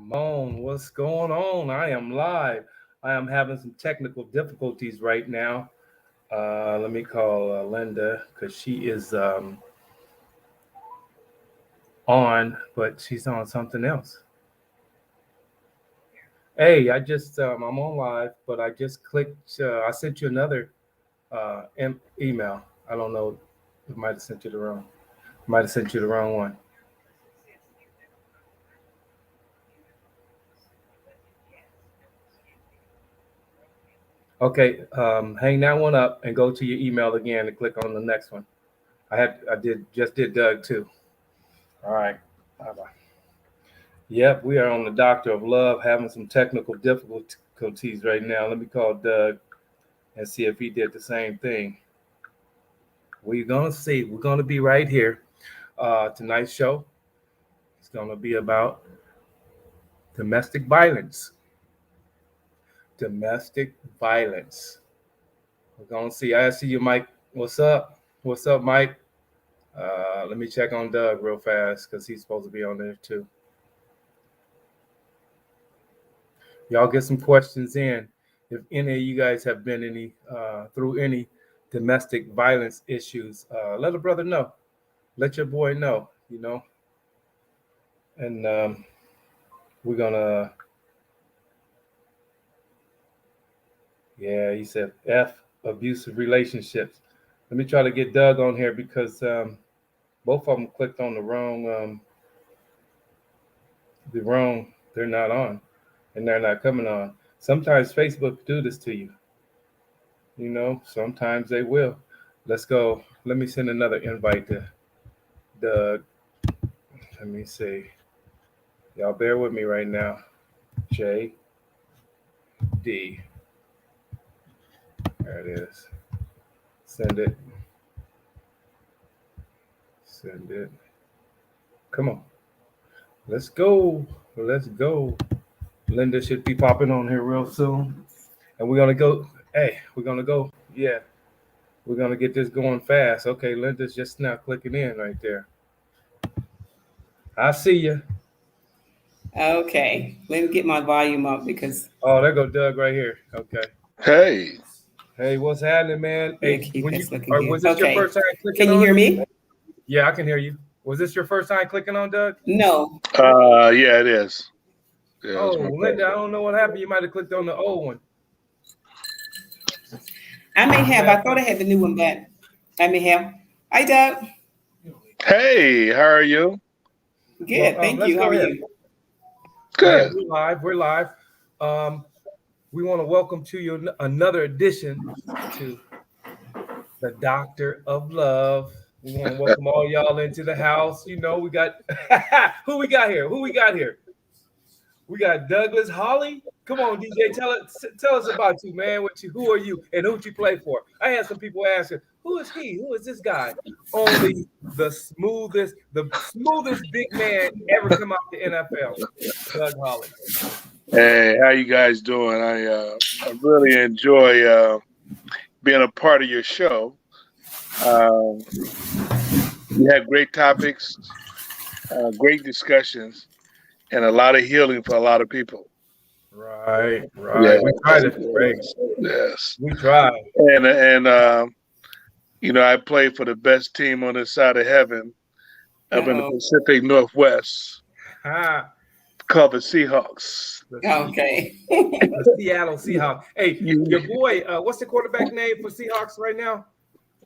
Moan, what's going on? I am live. I am having some technical difficulties right now. Let me call Linda because she is on, but she's on something else. Hey, I'm on live, but I just clicked. I sent you another email. I don't know. It might have sent you the wrong. Might have sent you the wrong one. Okay, hang that one up and go to your email again and click on the next one. I did Doug too. All right. Bye bye. Yep, we are on the Doctor of Love having some technical difficulties right now. Let me call Doug and see if he did the same thing. We're gonna see. We're gonna be right here. Tonight's show is gonna be about domestic violence. Domestic violence. We're gonna see. I see you, Mike. What's up? What's up, Mike? Let me check on Doug real fast because he's supposed to be on there too. Y'all get some questions in. If any of you guys have been through any domestic violence issues, let a brother know. Let your boy know. And we're gonna. Yeah, he said F abusive relationships. Let me try to get Doug on here because both of them clicked on the wrong. They're not on, and they're not coming on. Sometimes Facebook do this to you. Sometimes they will. Let's go. Let me send another invite to Doug. Let me see. Y'all bear with me right now. J D. There it is. Send it. Send it. Come on. Let's go. Let's go. Linda should be popping on here real soon. And we're going to go. Hey, we're going to go. Yeah. We're going to get this going fast. Okay, Linda's just now clicking in right there. I see you. Okay. Let me get my volume up because. Oh, there go Doug right here. Okay. Hey. Hey, what's happening, man? Hey, was this your first time clicking on? Can you hear me? Yeah, I can hear you. Was this your first time clicking on, Doug? No. Yeah, it is. Yeah, oh, Linda, I don't know what happened. You might have clicked on the old one. I may have. I thought I had the new one back. I may have. Hi, Doug. Hey, how are you? Good, thank you. How are you? Good. We're live. We want to welcome to you another edition to the Doctor of Love. We want to welcome all y'all into the house. We got who we got here? We got Douglas Holly. Come on, DJ, tell us about you, man. Who are you, and who'd you play for? I had some people asking, who is he? Who is this guy? Only the smoothest big man ever come out the NFL, Doug Holly. Hey, how you guys doing? I really enjoy being a part of your show. You have great topics, great discussions, and a lot of healing for a lot of people. Right. Yeah, we tried it. Great. Yes. We tried. And I play for the best team on this side of heaven up in the Pacific Northwest. Called the Seahawks. Okay. The Seattle Seahawks. Hey, your boy, what's the quarterback name for Seahawks right now?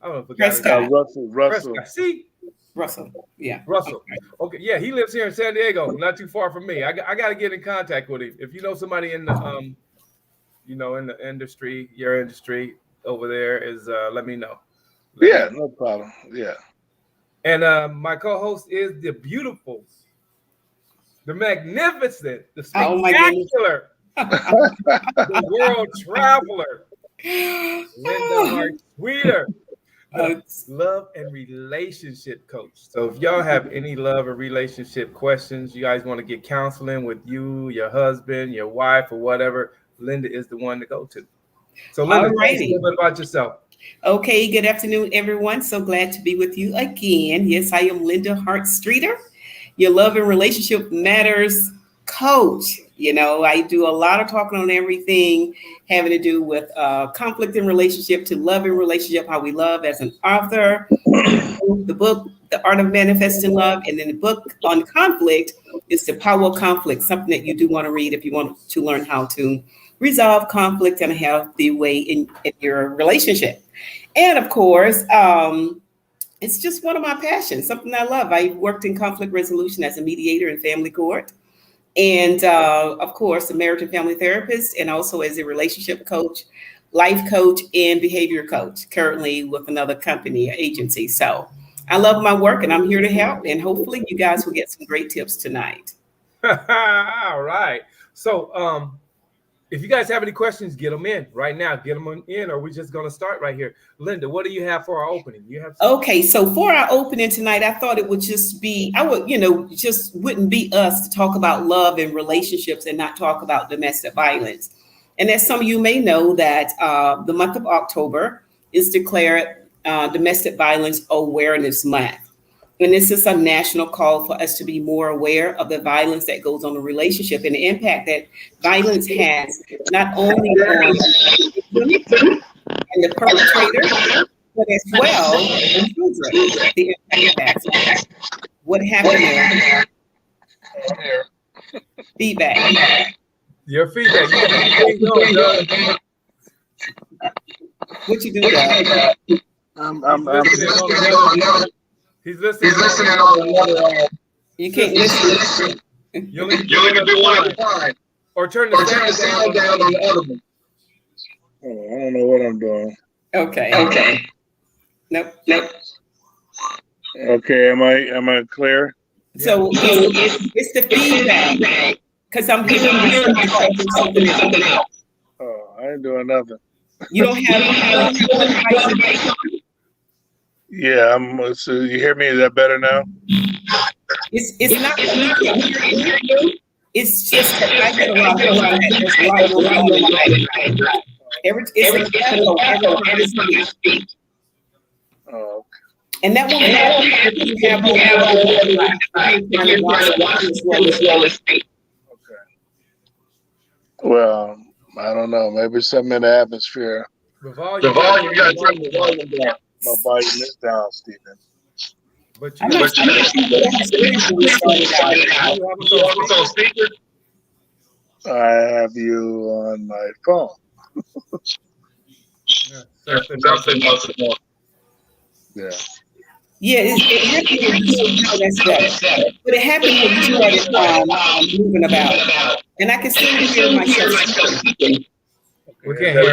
I don't know if Prescott. Russell. Prescott. See? Russell. Yeah. Russell. Okay. Yeah, he lives here in San Diego, not too far from me. I got to get in contact with him. If you know somebody in the in the industry, your industry over there is let me know. No problem. Yeah. And my co-host is the beautiful, the magnificent, the spectacular, the world traveler, Linda Hart Streeter. Love and relationship coach. So if y'all have any love or relationship questions, you guys want to get counseling with you, your husband, your wife, or whatever, Linda is the one to go to. So Linda, tell us a little bit about yourself. Okay, good afternoon, everyone. So glad to be with you again. Yes, I am Linda Hart Streeter. Your love and relationship matters coach. You know, I do a lot of talking on everything having to do with conflict in relationship to love in relationship, how we love as an author, the book, The Art of Manifesting Love, and then the book on conflict is The Power of Conflict, something that you do want to read if you want to learn how to resolve conflict in a healthy way in your relationship. And of course, it's just one of my passions, something I love. I worked in conflict resolution as a mediator in family court. And of course, a marriage and family therapist, and also as a relationship coach, life coach, and behavior coach, currently with another company or agency. So I love my work and I'm here to help. And hopefully you guys will get some great tips tonight. All right. So if you guys have any questions, get them in right now. Get them in, or we're just going to start right here. Linda, what do you have for our opening? You have Okay, so for our opening tonight, I thought it would just be, just wouldn't be us to talk about love and relationships and not talk about domestic violence. And as some of you may know, that the month of October is declared Domestic Violence Awareness Month. And this is a national call for us to be more aware of the violence that goes on in a relationship and the impact that violence has, not only on the victim and the perpetrator, but as well the children. The impact of that. What happened there? Feedback. Your feedback. You got to go, What you do, Doug? He's listening. You can't listen. You only can do one. Or turn the sound down on the other one. Oh, I don't know what I'm doing. Okay. Nope. Okay, am I clear? So it's the feedback, because I'm hearing something else. Oh, I ain't doing nothing. You don't have Yeah, so you hear me? Is that better now? It's not that we can't hear you. It's just that I get a lot of there's a lot going on in my life. It's an echo every time I speak. Oh, okay. And that won't happen if you have a watch as well as speak. Okay. Well, I don't know. Maybe something in the atmosphere. The volume, you got to turn the volume down. My volume is down, Stephen. But you have on speaker. I have you on my phone. Yeah, it happened when you but it happened when you started moving about. And I can still hear myself speaking. We can't hear it.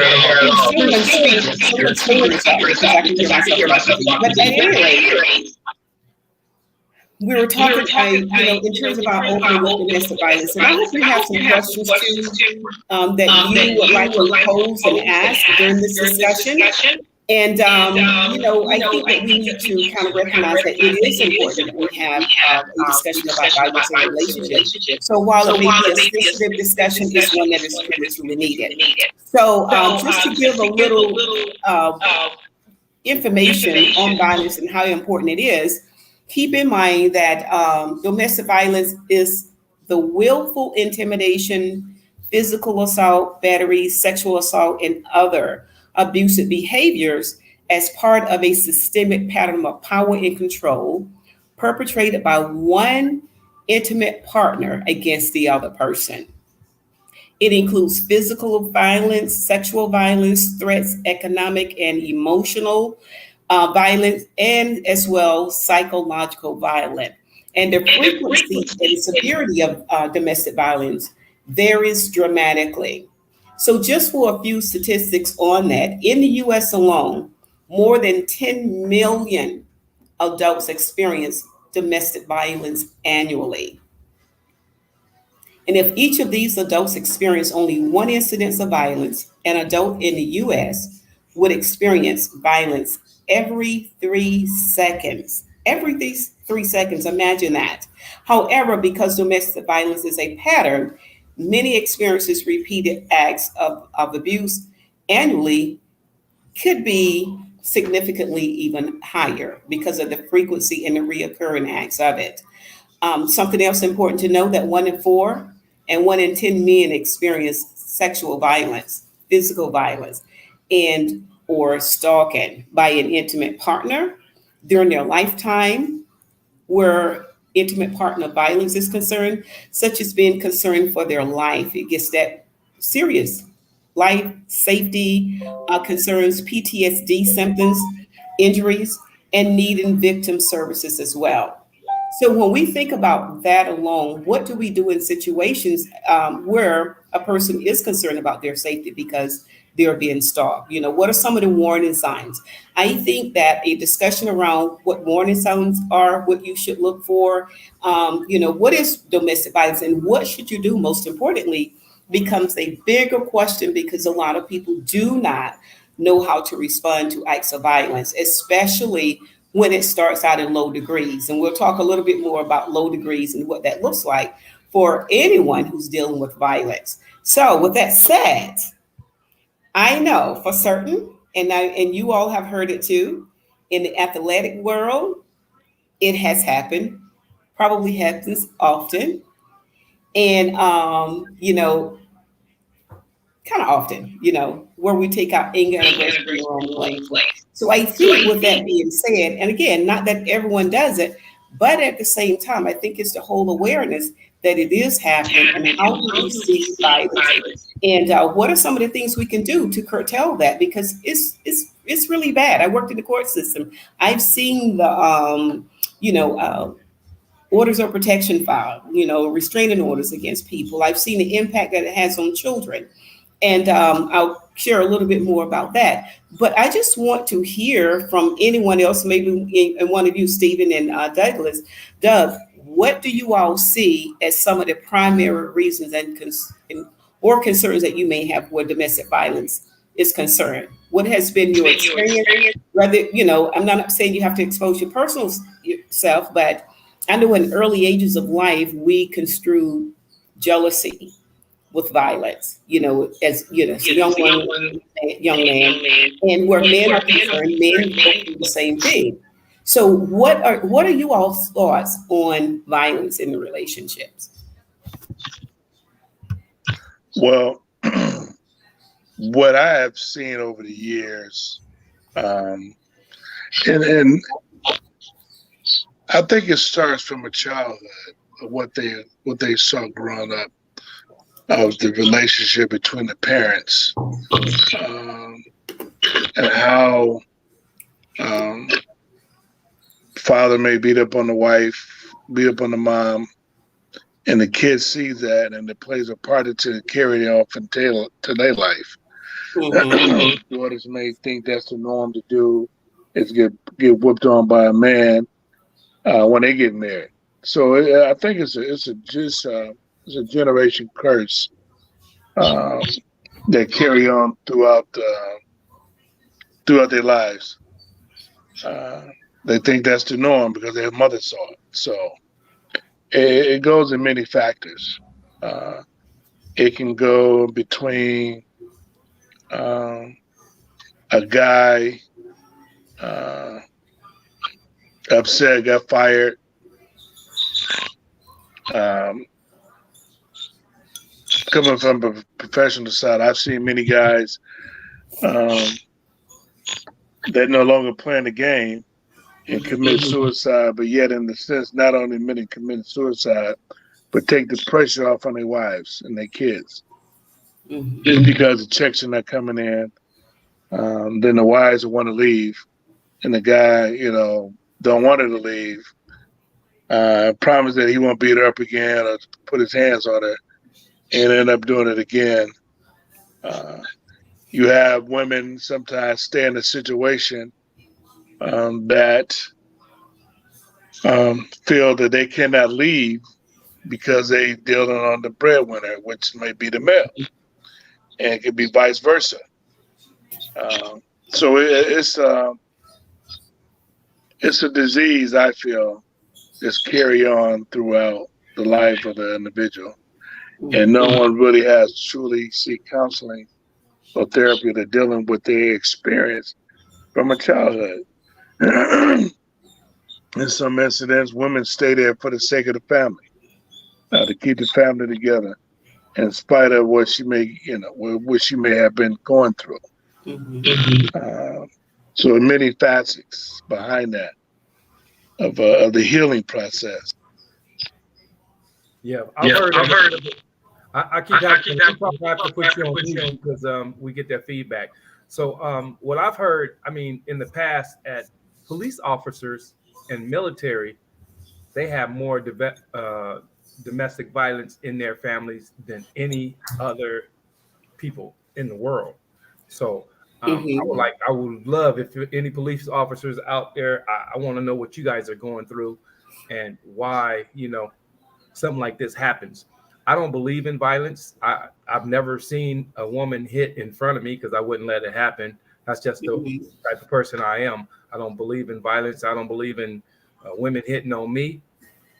Someone's because I can hear myself. But at any rate, we were talking, in terms of our opening with domestic violence, and I hope you have some questions too that you would like to pose and ask during this discussion. And, I think that we need to kind of recognize that it is important that we have a discussion about violence in relationships. So while it may be a sensitive discussion, it's one that is truly needed. So just to give a little information on violence and how important it is, keep in mind that domestic violence is the willful intimidation, physical assault, battery, sexual assault, and other abusive behaviors as part of a systemic pattern of power and control perpetrated by one intimate partner against the other person. It includes physical violence, sexual violence, threats, economic and emotional violence, and as well psychological violence. And the frequency and severity of domestic violence varies dramatically. So just for a few statistics on that, in the US alone, more than 10 million adults experience domestic violence annually. And if each of these adults experience only one incidence of violence, an adult in the US would experience violence every 3 seconds. Every 3 seconds, imagine that. However, because domestic violence is a pattern, many experiences repeated acts of abuse annually could be significantly even higher because of the frequency and the reoccurring acts of it. Something else important to know that 1 in 4 and 1 in 10 men experience sexual violence, physical violence, and or stalking by an intimate partner during their lifetime, where intimate partner violence is concerned, such as being concerned for their life. It gets that serious. Life, safety concerns, PTSD symptoms, injuries, and needing victim services as well. So when we think about that alone, what do we do in situations where a person is concerned about their safety because they're being stalked? You know, what are some of the warning signs? I think that a discussion around what warning signs are, what you should look for, you know, what is domestic violence and what should you do, most importantly, becomes a bigger question because a lot of people do not know how to respond to acts of violence, especially when it starts out in low degrees. And we'll talk a little bit more about low degrees and what that looks like for anyone who's dealing with violence. So with that said, I know for certain, and you all have heard it too, in the athletic world, it has happened, probably happens often. And, you know, kind of often, you know, where we take out anger and aggression in the wrong place. So I think with that being said, and again, not that everyone does it, but at the same time, I think it's the whole awareness that it is happening and how do we see violence and what are some of the things we can do to curtail that because it's really bad. I worked in the court system. I've seen the orders of protection filed, you know, restraining orders against people. I've seen the impact that it has on children. And I'll share a little bit more about that. But I just want to hear from anyone else, maybe one of you, Stephen and Douglas. Doug, what do you all see as some of the primary reasons or concerns that you may have where domestic violence is concerned? What has been your experience? Rather, you know, I'm not saying you have to expose your personal self, but I know in early ages of life, we construe jealousy with violence, you know, as you know, young man, and where men are concerned, men go through the same thing. So, what are you all's thoughts on violence in the relationships? Well, what I have seen over the years, and I think it starts from a childhood of what they saw growing up. Of the relationship between the parents and how father may beat up on the wife, beat up on the mom, and the kid sees that and it plays a part to carry it off into their life. Mm-hmm. Daughters may think that's the norm to do, is get whooped on by a man when they get married. So I think it's a generation curse that carry on throughout their lives. They think that's the norm because their mother saw it. So it goes in many factors. It can go between a guy upset, got fired. Coming from a professional side, I've seen many guys that no longer playing the game and commit suicide, but yet in the sense, not only many commit suicide, but take the pressure off on their wives and their kids. Mm-hmm. Just because the checks are not coming in, then the wives want to leave, and the guy, you know, don't want her to leave. Promise that he won't beat her up again or put his hands on her. And end up doing it again. You have women sometimes stay in a situation that feel that they cannot leave because they dealing on the breadwinner, which may be the male, and it could be vice versa. So it's a disease I feel that's carry on throughout the life of the individual. And no one really has truly seek counseling or therapy to dealing with their experience from a childhood. In some incidents, women stay there for the sake of the family, to keep the family together. in spite of what she may, what she may have been going through. Mm-hmm. So there are many facets behind that of the healing process. Yeah, I've heard. I keep having to have to put you on mute because we get that feedback. So what I've heard, I mean, in the past, at police officers and military, they have more domestic violence in their families than any other people in the world. So I would love if any police officers out there. I want to know what you guys are going through and why something like this happens. I don't believe in violence. I've never seen a woman hit in front of me because I wouldn't let it happen. That's just the type of person I am. I don't believe in violence. I don't believe in women hitting on me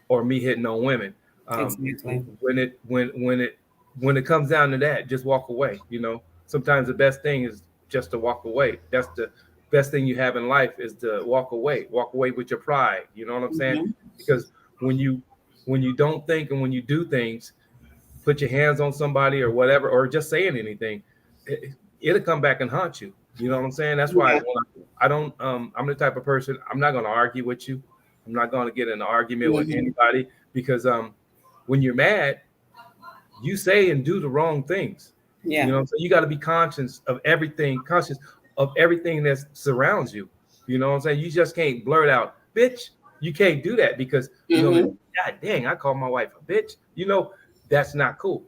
or me hitting on women. Exactly. When it comes down to that, just walk away. Sometimes the best thing is just to walk away. That's the best thing you have in life is to walk away. Walk away with your pride. You know what I'm saying? Because when you don't think and when you do things, put your hands on somebody or whatever, or just saying anything, it'll come back and haunt you. You know what I'm saying? That's why I don't. I'm the type of person. I'm not going to argue with you. I'm not going to get in an argument with anybody because when you're mad, you say and do the wrong things. Yeah. So you got to be conscious of everything that surrounds you. You know what I'm saying? You just can't blurt out, bitch. You can't do that because God dang, I called my wife a bitch. That's not cool.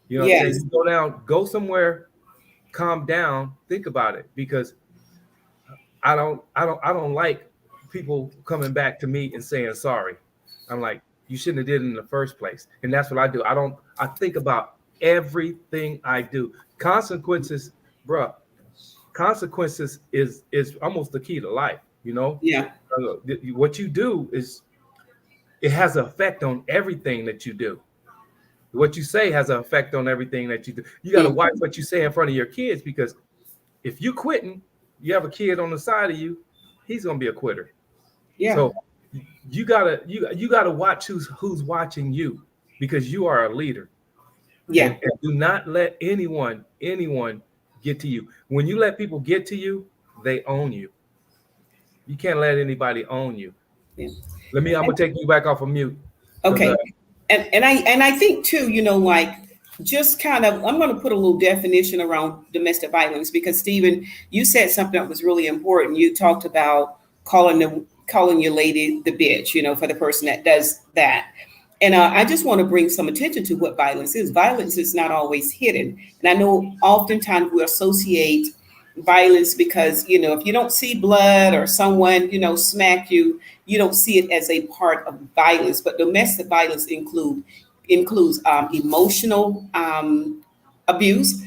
You know what I'm saying? You go somewhere, calm down, think about it, because I don't like people coming back to me and saying sorry. I'm like, you shouldn't have did it in the first place. And that's what I do. I think about everything I do. Consequences, bruh. Consequences is almost the key to life, Yeah. What you do it has an effect on everything that you do. What you say has an effect on everything that you do. You got to watch what you say in front of your kids, because if you quitting, you have a kid on the side of you, he's gonna be a quitter. Yeah. So you gotta watch who's watching you, because you are a leader. Yeah. And do not let anyone get to you. When you let people get to you, they own you. You can't let anybody own you. Yeah. I'm gonna take you back off of mute. Okay. And I think too, like just kind of, I'm going to put a little definition around domestic violence, because Stephen, you said something that was really important. You talked about calling your lady the bitch, for the person that does that. And I just want to bring some attention to what violence is. Violence is not always hidden. And I know oftentimes we associate violence because, if you don't see blood or someone, smack you, you don't see it as a part of violence. But domestic violence includes emotional abuse,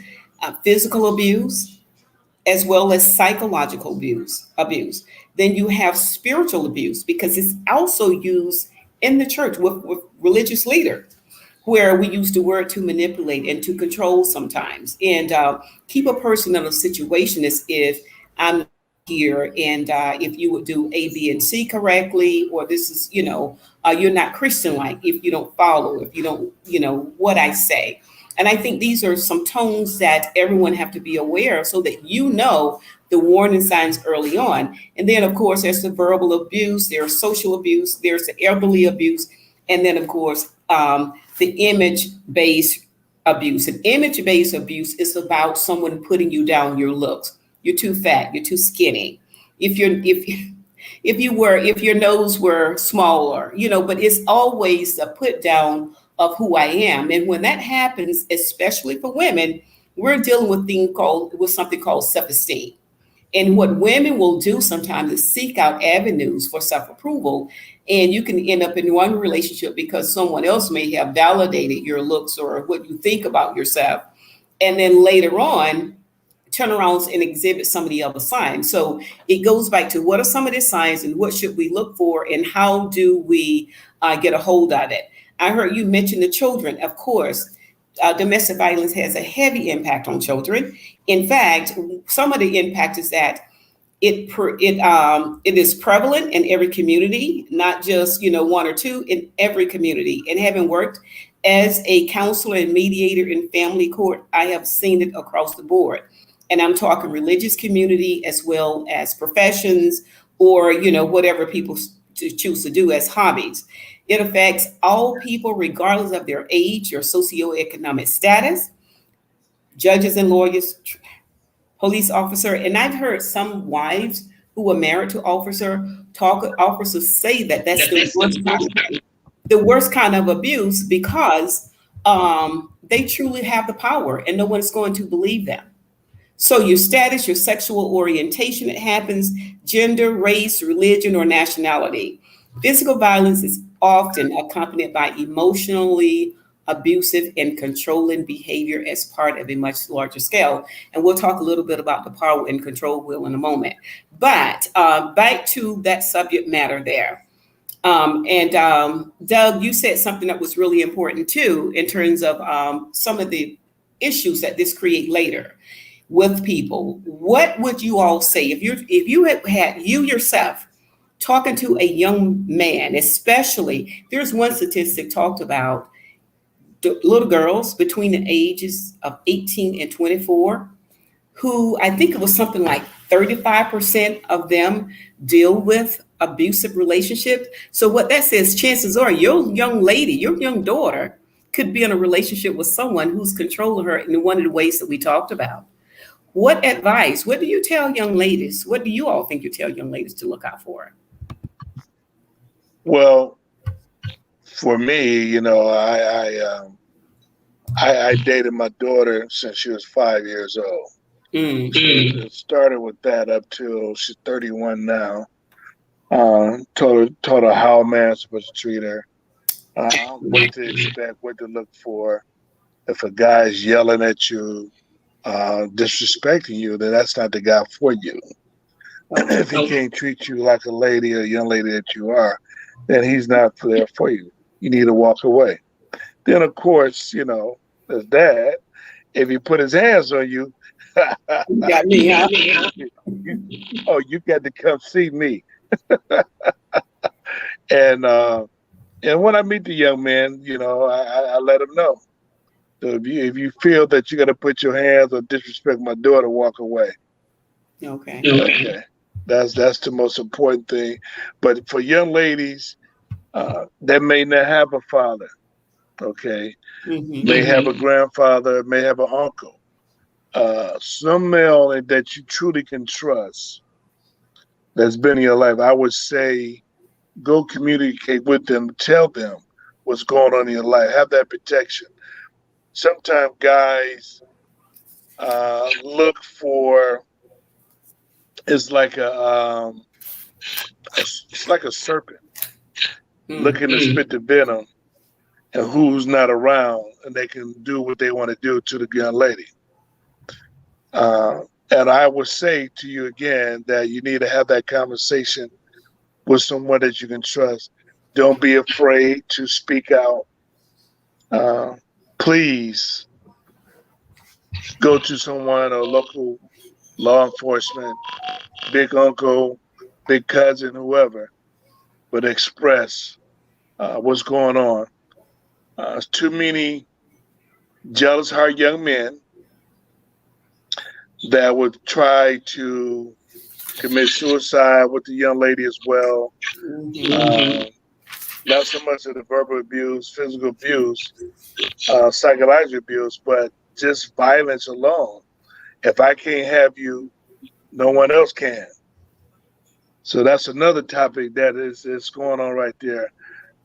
physical abuse, as well as psychological abuse. Then you have spiritual abuse, because it's also used in the church with religious leaders, where we use the word to manipulate and to control sometimes, and keep a person in a situation as if I'm here, and if you would do A, B, and C correctly, or this is, you're not Christian-like if you don't follow, if you don't, what I say. And I think these are some tones that everyone have to be aware of, so that the warning signs early on. And then, of course, there's the verbal abuse, there's social abuse, there's the elderly abuse, and then, of course, the image-based abuse. And image-based abuse is about someone putting you down, your looks. You're too fat, you're too skinny. If your nose were smaller, but it's always a put down of who I am. And when that happens, especially for women, we're dealing with something called self-esteem. And what women will do sometimes is seek out avenues for self-approval. And you can end up in one relationship because someone else may have validated your looks or what you think about yourself. And then later on, turn around and exhibit some of the other signs. So it goes back to, what are some of the signs and what should we look for, and how do we get a hold of it? I heard you mention the children. Of course, domestic violence has a heavy impact on children. In fact, some of the impact is that it is prevalent in every community, not just one or two, in every community. And having worked As a counselor and mediator in family court, I have seen it across the board. And I'm talking religious community as well as professions, or, whatever people choose to do as hobbies. It affects all people regardless of their age or socioeconomic status, judges and lawyers, police officer. And I've heard some wives who were married to officers say that that's the worst kind of abuse, because they truly have the power and no one's going to believe them. So your status, your sexual orientation, it happens, gender, race, religion, or nationality. Physical violence is often accompanied by emotionally abusive and controlling behavior as part of a much larger scale. And we'll talk a little bit about the power and control wheel in a moment. But back to that subject matter there. Doug, you said something that was really important too, in terms of some of the issues that this create later with people. What would you all say if you had you yourself talking to a young man, especially, there's one statistic talked about little girls between the ages of 18 and 24, who I think it was something like 35% of them deal with abusive relationships. So what that says, chances are your young lady, your young daughter could be in a relationship with someone who's controlling her in one of the ways that we talked about. What advice, what do you tell young ladies? What do you all think you tell young ladies to look out for? Well, for me, I dated my daughter since she was 5 years old. Mm-hmm. It started with that up till she's 31 now. Taught her how a man's supposed to treat her, what to expect, what to look for. If a guy's yelling at you, disrespecting you, then that's not the guy for you. If he can't treat you like a lady or a young lady that you are, then he's not there for you. You need to walk away. Then, of course, there's that. If he put his hands on you, got me, huh? You got to come see me. And when I meet the young man, I let him know. So if you feel that you got to put your hands or disrespect my daughter, walk away. Okay. That's the most important thing. But for young ladies that may not have a father, okay, may have a grandfather, may have an uncle, some male that you truly can trust that's been in your life, I would say go communicate with them, tell them what's going on in your life, have that protection. Sometimes guys look for, it's like a serpent looking to spit the venom, and who's not around, and they can do what they want to do to the young lady. And I would say to you again that you need to have that conversation with someone that you can trust. Don't be afraid to speak out. Please go to someone, a local law enforcement, big uncle, big cousin, whoever, but express what's going on. Too many jealous heart young men that would try to commit suicide with the young lady as well. Not so much of the verbal abuse, physical abuse, psychological abuse, but just violence alone. If I can't have you, no one else can. So that's another topic that is going on right there.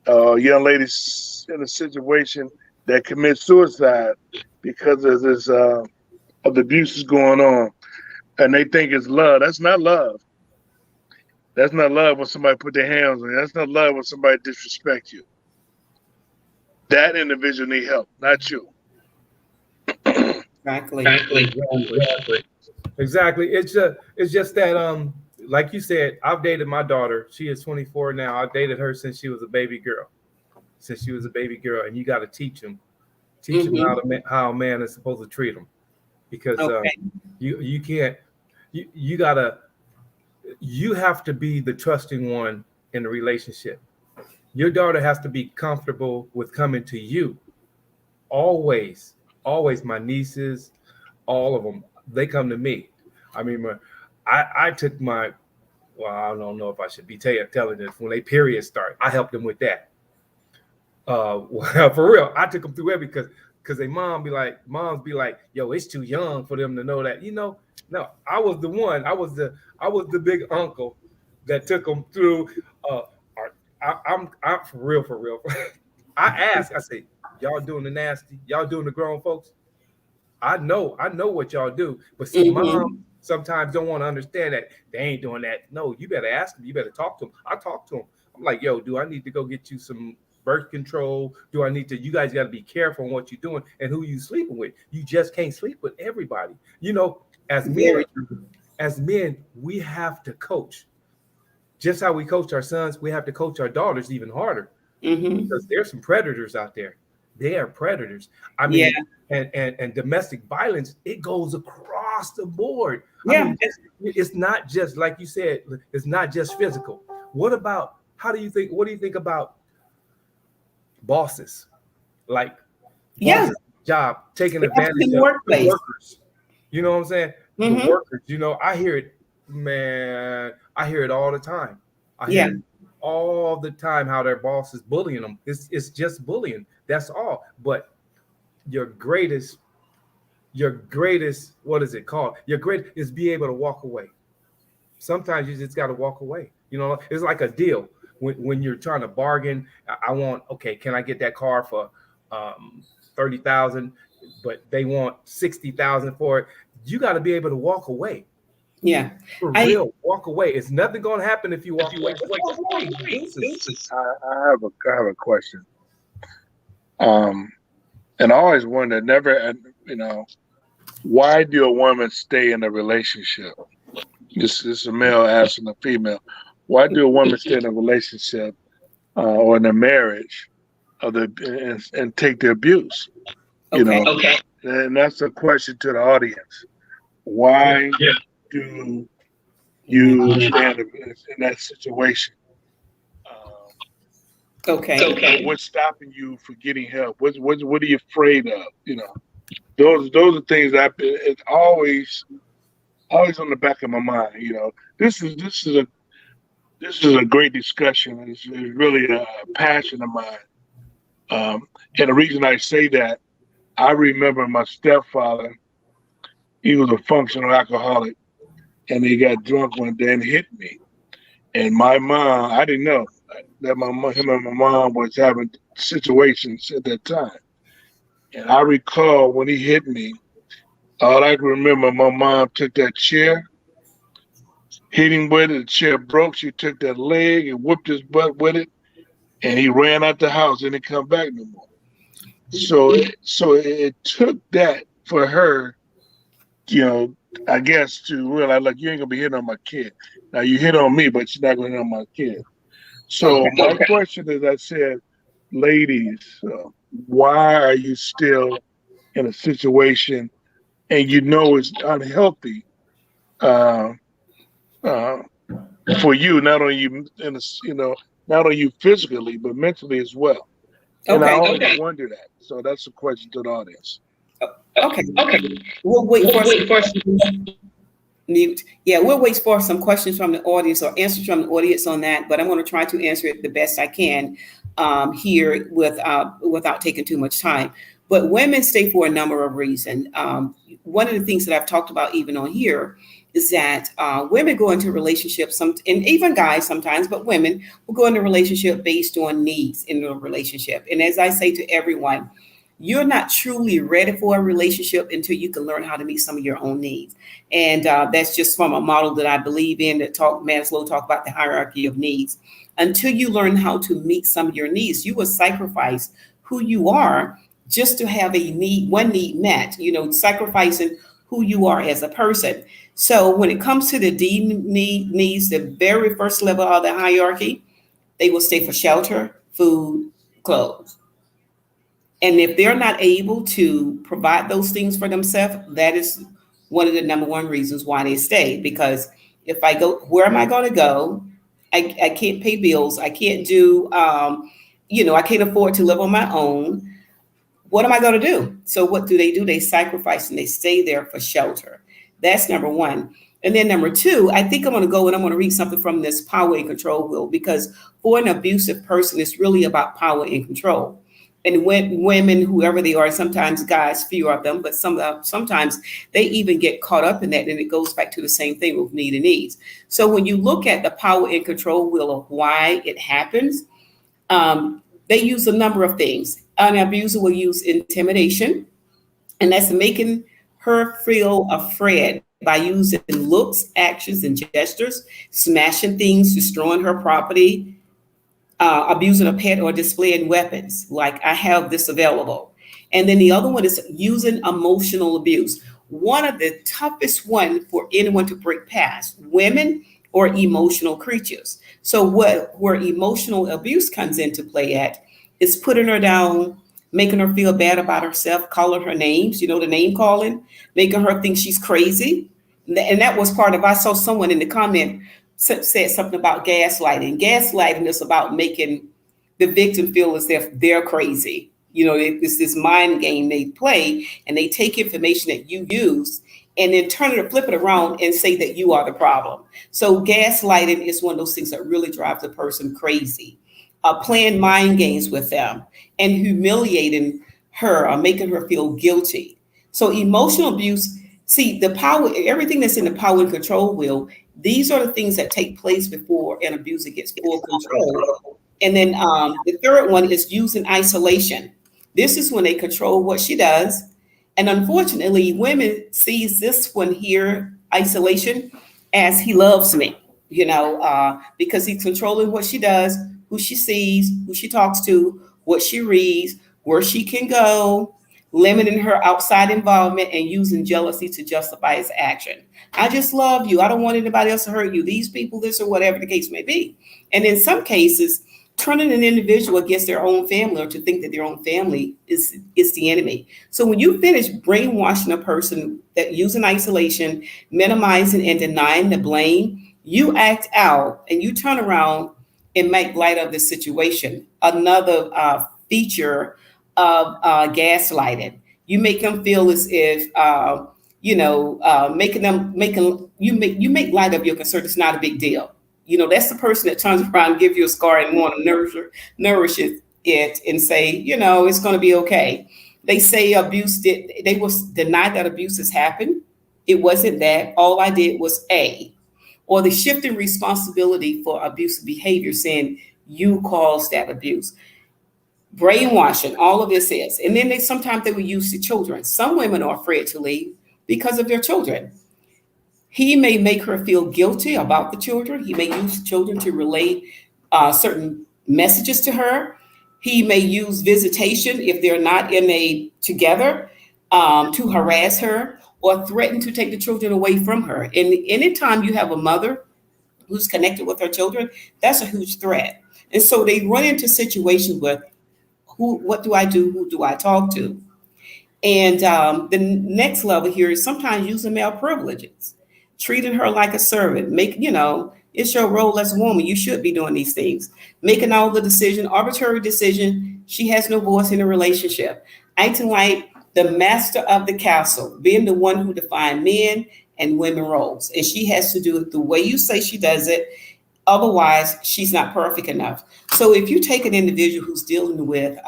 Young ladies in a situation that commit suicide because of this of the abuse is going on, and they think it's love. That's not love. That's not love when somebody put their hands on you. That's not love when somebody disrespects you. That individual need help, not you. Exactly. It's just that like you said, I've dated my daughter. She is 24 now. I've dated her since she was a baby girl. And you got to teach them how a man is supposed to treat them, because you can't. You have to be the trusting one in a relationship. Your daughter has to be comfortable with coming to you always, always my nieces, all of them, they come to me. I mean, I took my, well, I don't know if I should be telling this, when they periods start, I helped them with that. Well, for real, I took them through it because they moms be like, yo, it's too young for them to know that. No, I was the one. I was the big uncle that took them through. I'm for real, for real. I asked, I said, y'all doing the nasty? Y'all doing the grown folks? I know what y'all do, but see, mom sometimes don't want to understand that they ain't doing that. No, you better ask them. You better talk to them. I talk to them. I'm like, yo, do I need to go get you some birth control? Do I need to? You guys got to be careful on what you're doing and who you sleeping with. You just can't sleep with everybody. As men, we have to coach. Just how we coach our sons, we have to coach our daughters even harder because there's some predators out there. They are predators. I mean, and domestic violence, it goes across the board. I mean, it's not just like you said. It's not just physical. What do you think about bosses? Like bosses job taking advantage of the workers. You know what I'm saying? The workers. I hear it, man. I hear it all the time. I hear it all the time how their boss is bullying them. It's just bullying. That's all. But your greatest, what is it called? Your great is be able to walk away. Sometimes you just got to walk away. It's like a deal when you're trying to bargain. Can I get that car for $30,000, but they want $60,000 for it. You got to be able to walk away. Yeah. For real, walk away. It's nothing going to happen if you walk away. I have a question. And I always wonder, why do a woman stay in a relationship? This is a male asking a female. Why do a woman stay in a relationship or in a marriage and take the abuse? Okay. And that's a question to the audience. Why do you stand in that situation? Okay. What's stopping you from getting help? What are you afraid of? Those are things that it's always on the back of my mind. This is a great discussion. It's really a passion of mine. And the reason I say that, I remember my stepfather. He was a functional alcoholic, and he got drunk one day and hit me. And my mom, I didn't know that him and my mom was having situations at that time. And I recall when he hit me, all I can remember, my mom took that chair, hit him with it, the chair broke. She took that leg and whooped his butt with it, and he ran out the house and didn't come back no more. So it took that for her, I guess, to realize, like, you ain't gonna be hitting on my kid. Now you hit on me, but you're not gonna hit on my kid. So my question is, I said, ladies, why are you still in a situation and it's unhealthy for you, not only you not only you physically, but mentally as well. And I always wonder that. So that's a question to the audience. Okay. We'll wait for mute. Yeah, we'll wait for some questions from the audience or answers from the audience on that. But I'm going to try to answer it the best I can here without taking too much time. But women stay for a number of reasons. One of the things that I've talked about even on here is that women go into relationships, and even guys sometimes, but women will go into a relationship based on needs in a relationship. And as I say to everyone, you're not truly ready for a relationship until you can learn how to meet some of your own needs. And that's just from a model that I believe in, that Maslow talk about the hierarchy of needs. Until you learn how to meet some of your needs, you will sacrifice who you are just to have one need met, sacrificing who you are as a person. So when it comes to the D needs, the very first level of the hierarchy, they will stay for shelter, food, clothes. And if they're not able to provide those things for themselves, that is one of the number one reasons why they stay. Because if I go, where am I going to go? I can't pay bills. I can't do, I can't afford to live on my own. what am I going to do? So what do? They sacrifice and they stay there for shelter. That's number one. And then number two, I think I'm going to go and I'm going to read something from this power and control wheel, because for an abusive person, it's really about power and control. And when women, whoever they are, sometimes guys, few of them, but sometimes they even get caught up in that. And it goes back to the same thing with need and needs. So when you look at the power and control wheel of why it happens, they use a number of things. An abuser will use intimidation, and that's making her feel afraid by using looks, actions, and gestures, smashing things, destroying her property, abusing a pet, or displaying weapons, like I have this available. And then the other one is using emotional abuse. One of the toughest one for anyone to break past, women or emotional creatures. So where emotional abuse comes into play at is putting her down, making her feel bad about herself, calling her names, the name calling, making her think she's crazy. And that was part of, I saw someone in the comment said something about gaslighting. Gaslighting is about making the victim feel as if they're crazy. It's this mind game they play, and they take information that you use and then turn it or flip it around and say that you are the problem. So gaslighting is one of those things that really drives a person crazy. Playing mind games with them and humiliating her or making her feel guilty. So emotional abuse, see the power, everything that's in the power and control wheel, these are the things that take place before an abuser gets full control. And then the third one is using isolation. This is when they control what she does. And unfortunately, women sees this one here, isolation, as he loves me, because he's controlling what she does, who she sees, who she talks to, what she reads, where she can go, limiting her outside involvement, and using jealousy to justify his action. I just love you. I don't want anybody else to hurt you. These people, this or whatever the case may be. And in some cases, turning an individual against their own family, or to think that their own family is the enemy. So when you finish brainwashing a person that using isolation, minimizing and denying the blame, you act out and you turn around and make light of the situation. Another feature of gaslighting. You make them feel as if you make light of your concern. It's not a big deal. That's the person that turns around and gives you a scar and want to nourish it and say, it's going to be okay. They say they will deny that abuse has happened. It wasn't that. All I did was A. Or the shifting responsibility for abusive behavior, saying you caused that abuse. Brainwashing, all of this is. And then sometimes they will use the children. Some women are afraid to leave because of their children. He may make her feel guilty about the children. He may use the children to relay certain messages to her. He may use visitation if they're not together to harass her, or threaten to take the children away from her. And anytime you have a mother who's connected with her children, that's a huge threat. And so they run into situations with what do I do? Who do I talk to? And the next level here is sometimes using male privileges, treating her like a servant, it's your role as a woman. You should be doing these things, making all the decision, arbitrary decision. She has no voice in the relationship, acting like the master of the castle, being the one who defines men and women roles. And she has to do it the way you say she does it. Otherwise, she's not perfect enough. So if you take an individual who's dealing with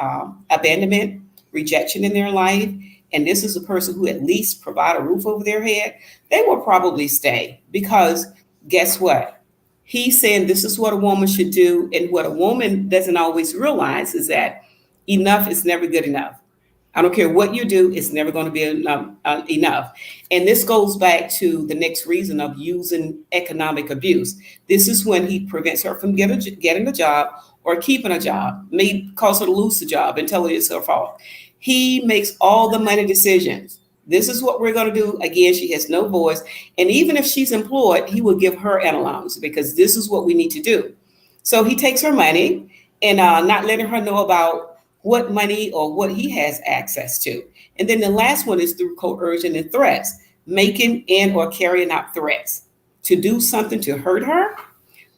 abandonment, rejection in their life, and this is a person who at least provide a roof over their head, they will probably stay, because guess what? He's saying this is what a woman should do. And what a woman doesn't always realize is that enough is never good enough. I don't care what you do, it's never going to be enough. And this goes back to the next reason of using economic abuse. This is when he prevents her from getting a job or keeping a job, may cause her to lose the job and tell her it's her fault. He makes all the money decisions. This is what we're going to do. Again, she has no voice. And even if she's employed, he will give her an allowance, because this is what we need to do. So he takes her money and not letting her know about what money or what he has access to. And then the last one is through coercion and threats, making and or carrying out threats to do something to hurt her,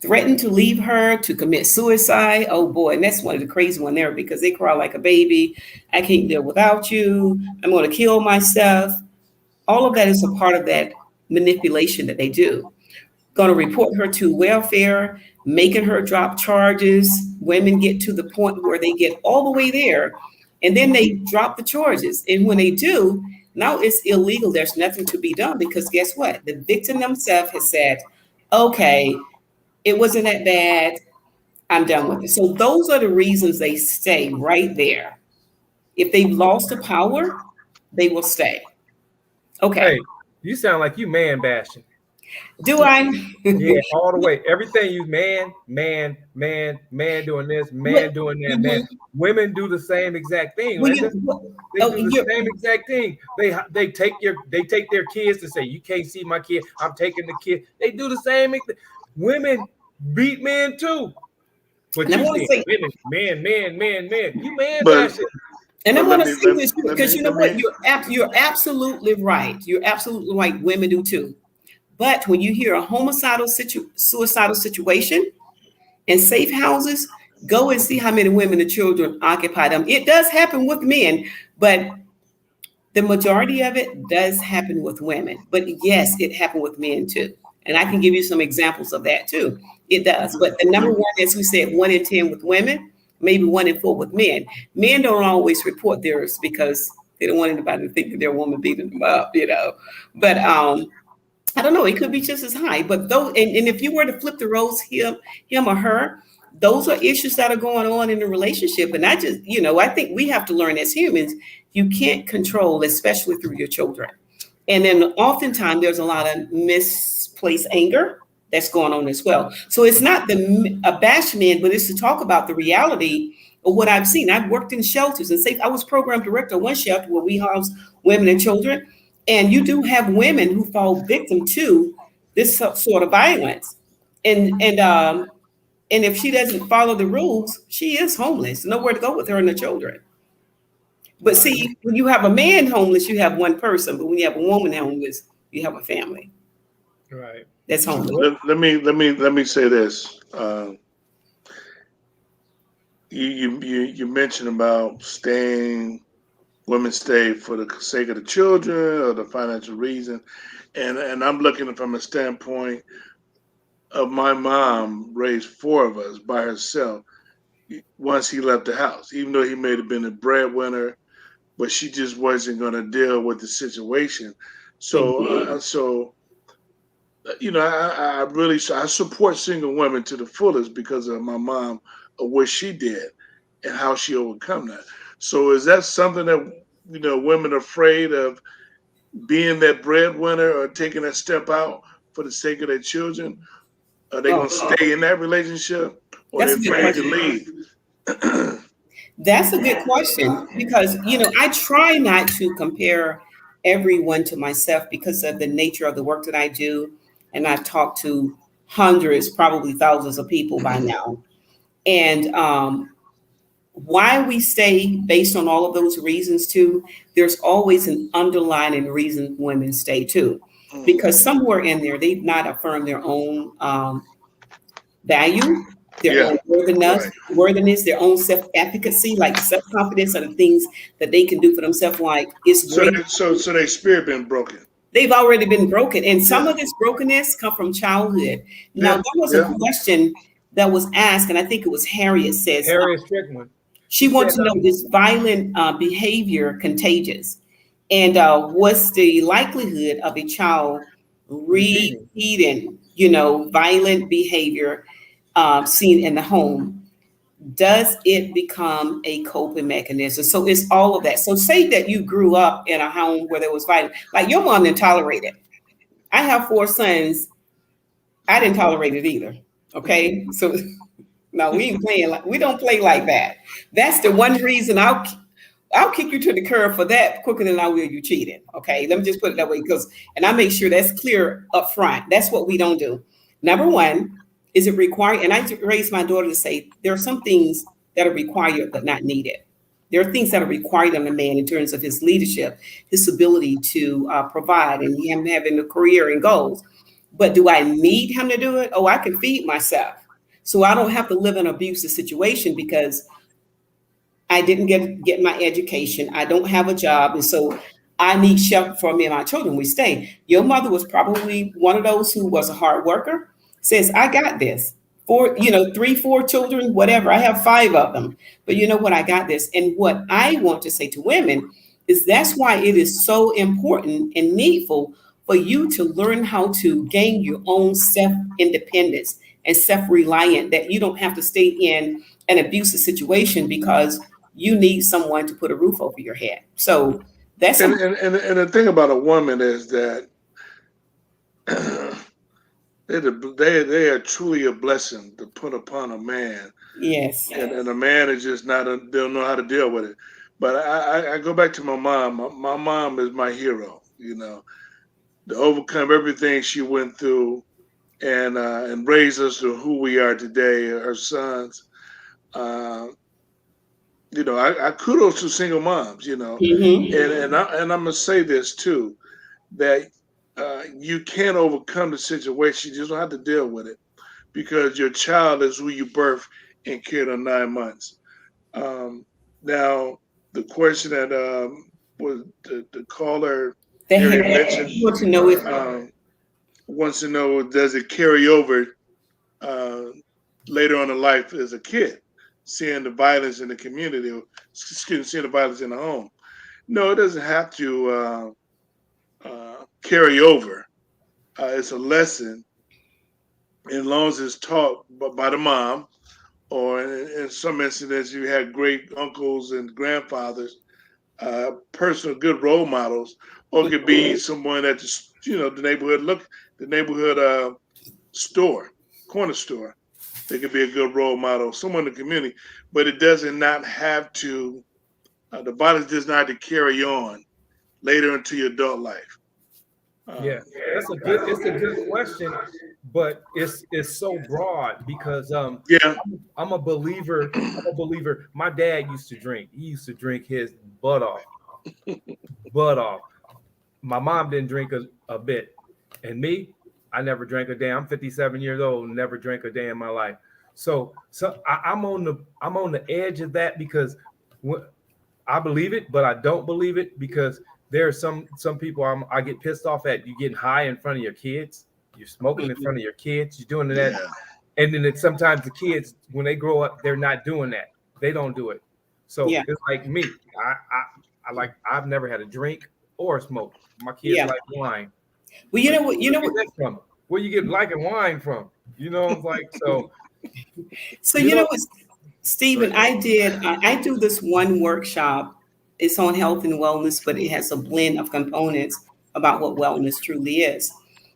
threatened to leave her, to commit suicide. Oh boy, and that's one of the crazy one there because they cry like a baby. I can't live without you. I'm going to kill myself. All of that is a part of that manipulation that they do. Going to report her to welfare, making her drop charges. Women get to the point where they get all the way there, and then they drop the charges. And when they do, now it's illegal. There's nothing to be done because guess what? The victim themselves has said, okay, it wasn't that bad. I'm done with it. So those are the reasons they stay right there. If they've lost the power, they will stay. Okay. Hey, you sound like you man bashing. Do I? Yeah, all the way. Everything you man doing this, man doing that, man. Women do the same exact thing. They do the same exact thing. They take their kids to say, you can't see my kid. I'm taking the kid. They do the same. Women beat men too. But you say women, man. You man bashing. And I want to say this because you know what? You're absolutely right. You're absolutely right. Women do too. But when you hear a homicidal suicidal situation in safe houses, go and see how many women and children occupy them. It does happen with men, but the majority of it does happen with women. But yes, it happened with men too. And I can give you some examples of that too. It does. But the number one, as we said, 1 in 10 with women, maybe 1 in 4 with men. Men don't always report theirs because they don't want anybody to think that their woman beating them up, you know. But I don't know, it could be just as high. But those, and if you were to flip the roles, him or her, those are issues that are going on in the relationship. And I just, you know, I think we have to learn as humans, you can't control, especially through your children. And then oftentimes there's a lot of misplaced anger that's going on as well. So it's not a bash men, but it's to talk about the reality of what I've seen. I've worked in shelters and say I was program director of one shelter where we house women and children. And you do have women who fall victim to this sort of violence. And if she doesn't follow the rules, she is homeless, nowhere to go with her and the children. But see, when you have a man homeless, you have one person. But when you have a woman homeless, you have a family. Right. That's homeless. Let me say this. You mentioned about women stay for the sake of the children or the financial reason. And I'm looking from a standpoint of my mom raised 4 of us by herself once he left the house, even though he may have been a breadwinner, but she just wasn't going to deal with the situation. So, you know, I support single women to the fullest because of my mom, of what she did and how she overcome that. So is that something that, you know, women are afraid of being that breadwinner or taking that step out for the sake of their children? Are they going to stay in that relationship or are they afraid to leave? That's a good question because, you know, I try not to compare everyone to myself because of the nature of the work that I do. And I've talked to hundreds, probably thousands of people by now. And why we stay based on all of those reasons too, there's always an underlying reason women stay too, because somewhere in there, they've not affirmed their own value, their own worthiness, their own self-efficacy, like self-confidence are the things that they can do for themselves. Like so their spirit been broken. They've already been broken. And some of this brokenness come from childhood. Now, there was a question that was asked, and I think it was Harriet says, Harriet Strickland. She wants to know, is violent behavior contagious? And what's the likelihood of a child repeating, you know, violent behavior seen in the home? Does it become a coping mechanism? So it's all of that. So say that you grew up in a home where there was violence, like your mom didn't tolerate it. I have 4 sons. I didn't tolerate it either. Okay. So no, we don't play like that. That's the one reason I'll kick you to the curb for that quicker than I will you cheating. Okay. Let me just put it that way and I make sure that's clear up front. That's what we don't do. Number one, is it required? And I raised my daughter to say, there are some things that are required but not needed. There are things that are required on a man in terms of his leadership, his ability to provide, and him having a career and goals. But do I need him to do it? Oh, I can feed myself. So I don't have to live in an abusive situation because I didn't get my education. I don't have a job. And so I need shelter for me and my children. We stay. Your mother was probably one of those who was a hard worker, says, I got this. Four, 3, 4 children, whatever. I have 5 of them. But you know what? I got this. And what I want to say to women is that's why it is so important and needful for you to learn how to gain your own self-independence and self-reliant, that you don't have to stay in an abusive situation because you need someone to put a roof over your head. So that's and the thing about a woman is that they are truly a blessing to put upon a man. yes. And a man is just not they don't know how to deal with it. But I go back to my mom. My mom is my hero. To overcome everything she went through and raise us to who we are today, her sons. I kudos to single moms, Mm-hmm. and I'm gonna say this too, that you can't overcome the situation. You just don't have to deal with it because your child is who you birth and cared on 9 months. Now, the question that was the caller They Harriet have mentioned want to know if wants to know, does it carry over later on in life as a kid, seeing the violence in the community, or seeing the violence in the home? No, it doesn't have to carry over. It's a lesson, as long as it's taught by the mom, or in some instances, you had great uncles and grandfathers, personal good role models, or it could be someone at the neighborhood store, corner store. They could be a good role model, someone in the community, but it doesn't not have to. The violence does not have to carry on later into your adult life. Yeah, it's a good question, but it's so broad because Yeah, I'm a believer. I'm a believer. My dad used to drink. He used to drink his butt off. Butt off. My mom didn't drink a bit. And me, I never drank a day. I'm 57 years old, never drank a day in my life. So I'm on the edge of that because I believe it, but I don't believe it because there are some people I get pissed off at. You getting high in front of your kids, you're smoking in front of your kids, you're doing that, yeah. and then it's sometimes the kids when they grow up, they're not doing that. They don't do it. So yeah, it's like me. I've never had a drink or a smoke. My kids yeah. like wine. Well, you know what? You Where know you what? get that from? Where you get liking wine from? It's like so. So You you know know, what, Stephen? I do this one workshop. It's on health and wellness, but it has a blend of components about what wellness truly is.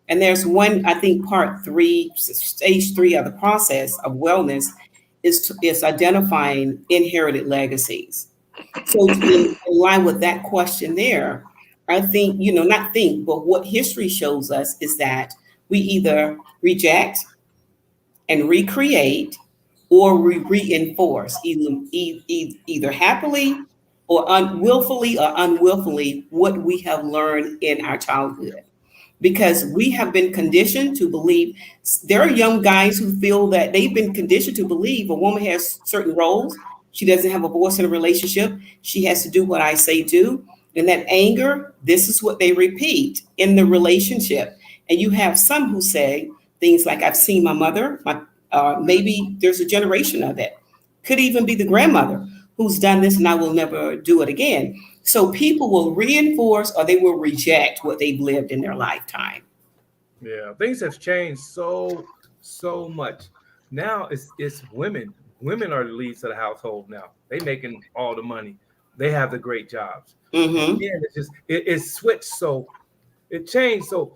And there's one, I think, part 3, stage 3 of the process of wellness is identifying inherited legacies. So in line with that question there, I think, not think, but what history shows us is that we either reject and recreate or reinforce either happily or willfully or unwillfully what we have learned in our childhood, because we have been conditioned to believe. There are young guys who feel that they've been conditioned to believe a woman has certain roles. She doesn't have a voice in a relationship. She has to do what I say do. And that anger, this is what they repeat in the relationship. And you have some who say things like, I've seen my mother, maybe there's a generation of it. Could even be the grandmother who's done this and I will never do it again. So people will reinforce or they will reject what they've lived in their lifetime. yeah, things have changed so much. Now it's women. Women are the leads of the household now. They making all the money. They have the great jobs. And Mm-hmm. again, it switched. So it changed. So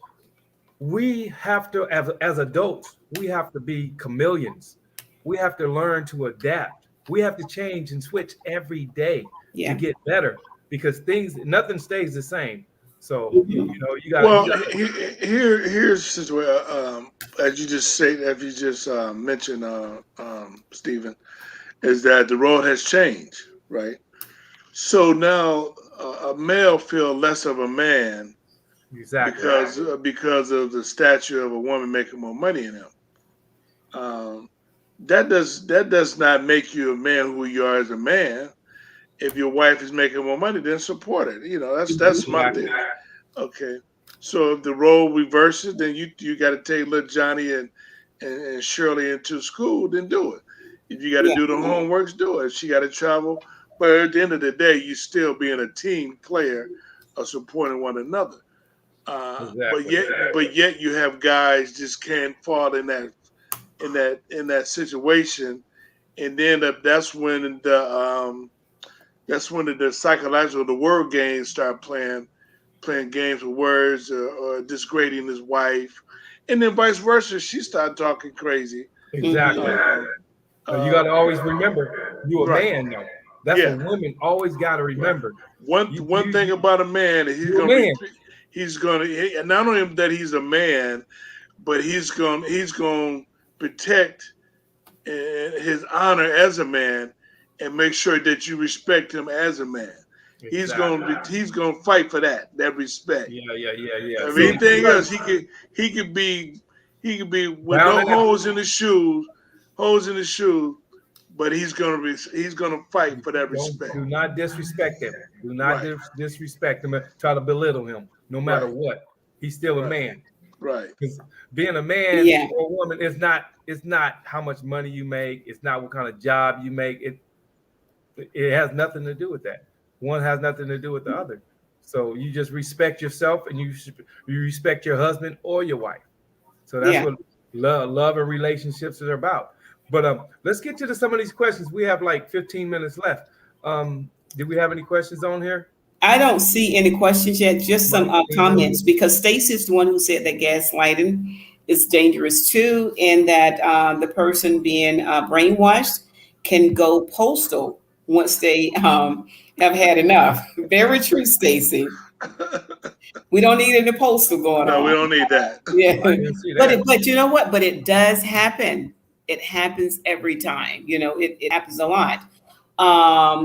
we have to, as adults, we have to be chameleons. We have to learn to adapt. We have to change and switch every day to Yeah. get better because nothing stays the same. So Mm-hmm. you Well, got here's the way, as you just mentioned, Stephen, is that the road has changed, right? So now a male feels less of a man Exactly. because of the stature of a woman making more money than him. That does not make you a man who you are as a man. If your wife is making more money, then support it. That's my Exactly. thing. Okay. So if the role reverses, then you got to take little Johnny and Shirley into school, then do it. If you got to Yeah. do the homeworks, do it. If she got to travel, but at the end of the day, you still being a team player of supporting one another. But Exactly. yet you have guys just can't fall in that situation, and then that's when the psychological the word games start playing games with words or disgrading his wife, and then vice versa. She started talking crazy. Exactly. Mhm. Um, Now you got to um, always remember you a right? man though. That's what Yeah. women always got to Right. remember. One thing about a man is You a man. and not only that he's a man, but he's going to protect his honor as a man and make sure that you respect him as a man. Exactly. He's going to fight for that respect. Yeah. If So anything else, he could be with bound no and out. holes in his shoes, but he's gonna fight for that respect. Do not disrespect him. Do not Right, disrespect him and try to belittle him, no matter right, what. He's still a right, man. right, Because being a man Yeah. or a woman is not. It's not how much money you make. It's not what kind of job you make. It has nothing to do with that. One has nothing to do with the other. So you just respect yourself and you respect your husband or your wife. So that's Yeah. what love and relationships are about. But let's get to some of these questions. We have like 15 minutes left. Did we have any questions on here? I don't see any questions yet, just some Martina? comments because Stacy's the one who said that gaslighting is dangerous too, and that the person being brainwashed can go postal once they have had enough. Very true, Stacy. We don't need any postal going no, we on. don't need that. Yeah, I didn't see but that. but you know what? But it does happen. It happens every time. It happens a lot.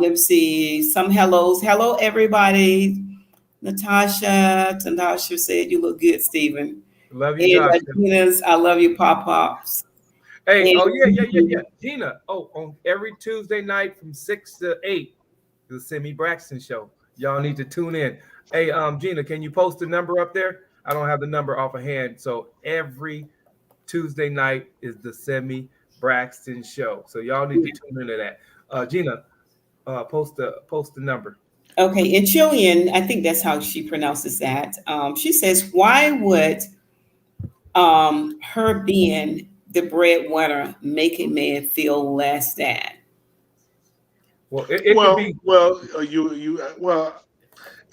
Let's see some hellos. Hello, everybody. Natasha said you look good, Stephen. Love you, And Josh. Gina's, I love you, pop pops. Hey, oh yeah. And Gina. Oh, on every Tuesday night from 6 to 8, the Simi Braxton show. Y'all need to tune in. Hey, Gina, can you post the number up there? I don't have the number off of hand. So every Tuesday night is the Semi Braxton show. So y'all need to tune into that. Gina, post the number. okay, and Chilean, I think that's how she pronounces that. She says, "Why would her being the breadwinner make a man feel less than?" Well, it could well, be. well,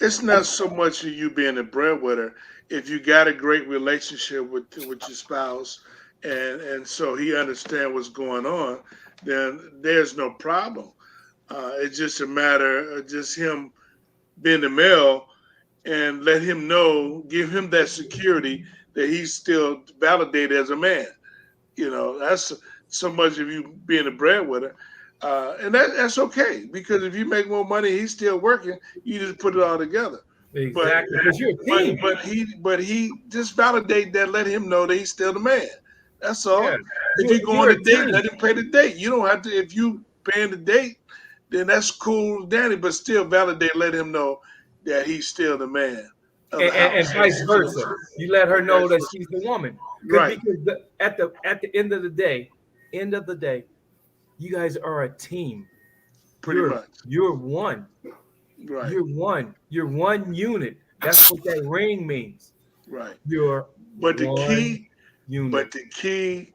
it's not so much of you being a breadwinner. If you got a great relationship with your spouse, and so he understands what's going on, then there's no problem. It's just a matter of just him being the male and let him know, give him that security that he's still validated as a man. That's so much of you being a breadwinner. And that's okay because if you make more money, he's still working. You just put it all together. But Exactly, because you're a but team. but he just validate that. Let him know that he's still the man. That's Yeah, all. If you go on you're a a date, team. let him pay the date. You don't have to. If you paying the date, then that's cool, Danny. But still validate. Let him know that he's still the man of the And house. vice versa. You let her And know vice that versa. she's the woman. Right. Because at the end of the day, you guys are a team. Pretty You're much. you're one. Right. You're one. You're one unit. That's what that ring means. Right. You're But the one key, unit. but the key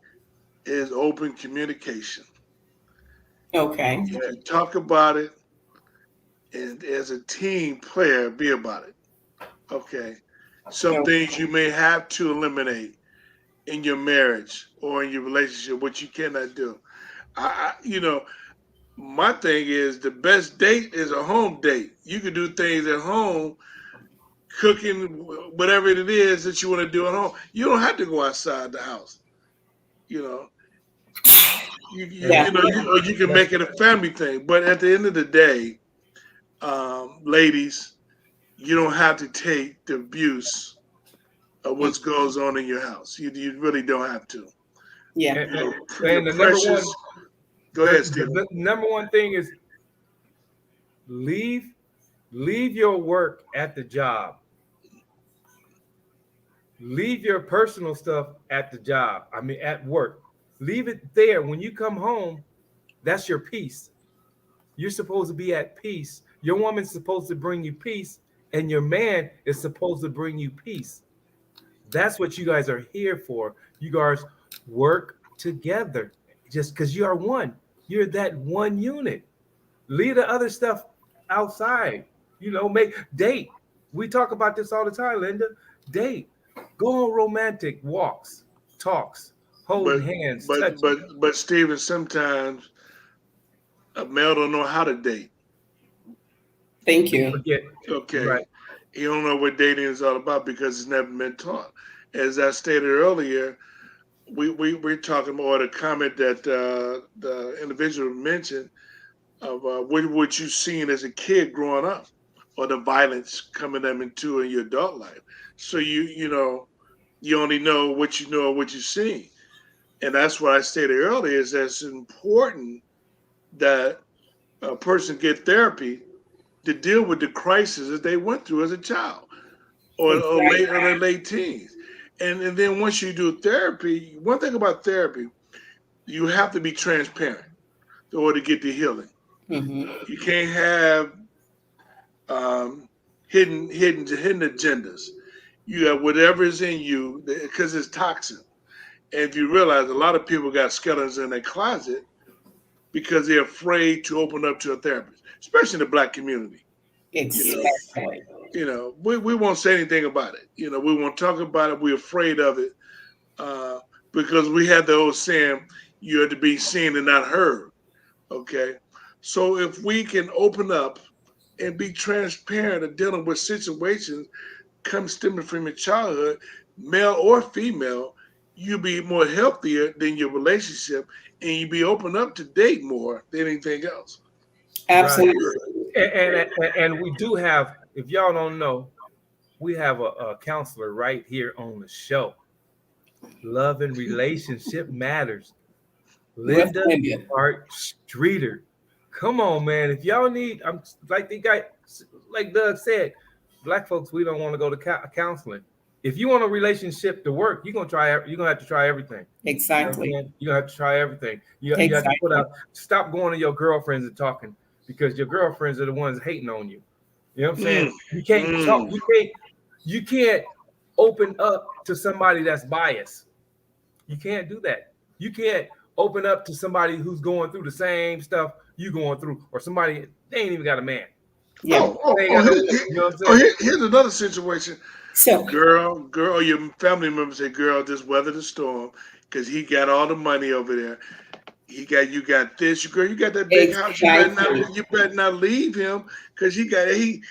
is open communication. Okay. If you talk about it, and as a team player, be about it. Okay. Some things you may have to eliminate in your marriage or in your relationship, what you cannot do. My thing is the best date is a home date. You can do things at home, cooking, whatever it is that you want to do at home. You don't have to go outside the house. You know, you you, And Yeah. you know, you, or you can that's make it a family thing. But at the end of the day, ladies, you don't have to take the abuse of what goes on in your house. You really don't have to. Yeah. And the number one, go ahead, Steve. The number one thing is leave your work at the job. Leave your personal stuff at the job. I mean, at work. Leave it there. When you come home, that's your peace. You're supposed to be at peace. Your woman's supposed to bring you peace, and your man is supposed to bring you peace. That's what you guys are here for. You guys work together just because you are one. You're that one unit. Leave the other stuff outside. Make date. We talk about this all the time, Linda. Date. Go on romantic walks, talks, holding hands. But Stephen, sometimes a male don't know how to date. Thank you. Okay. Right. He don't know what dating is all about because it's never been taught. As I stated earlier, we're talking about a comment that the individual mentioned of what you seen as a kid growing up, or the violence coming them into in your adult life. So you only know what you know or what you've seen. And that's what I stated earlier, is that it's important that a person get therapy to deal with the crisis that they went through as a child or their late teens. And then once you do therapy, one thing about therapy, you have to be transparent in order to get the healing. Mm-hmm. You can't have hidden agendas. You have whatever is in you because it's toxic. And if you realize, a lot of people got skeletons in their closet because they're afraid to open up to a therapist, especially in the Black community. Exactly. We won't say anything about it. We won't talk about it. We're afraid of it because we have the old saying, you have to be seen and not heard. Okay. So if we can open up and be transparent in dealing with situations stemming from your childhood, male or female, you'll be more healthier than your relationship, and you'll be open up to date more than anything else. Absolutely. Right. And we do have, if y'all don't know, we have a counselor right here on the show. Love and Relationship Matters. Linda Hart Streeter. Come on, man. If y'all need, I'm like Doug said, Black folks, we don't want to go to counseling. If you want a relationship to work, you're gonna have to try everything. Exactly. You're gonna have to try everything. You have to stop going to your girlfriends and talking, because your girlfriends are the ones hating on you. You know what I'm saying? You can't talk. You can't open up to somebody that's biased. You can't do that. You can't open up to somebody who's going through the same stuff you going through, or somebody they ain't even got a man. Yeah. Here's another situation. So girl, your family members say, girl, just weather the storm because he got all the money over there. You got this, girl. You got that big house. You better not leave him because he doing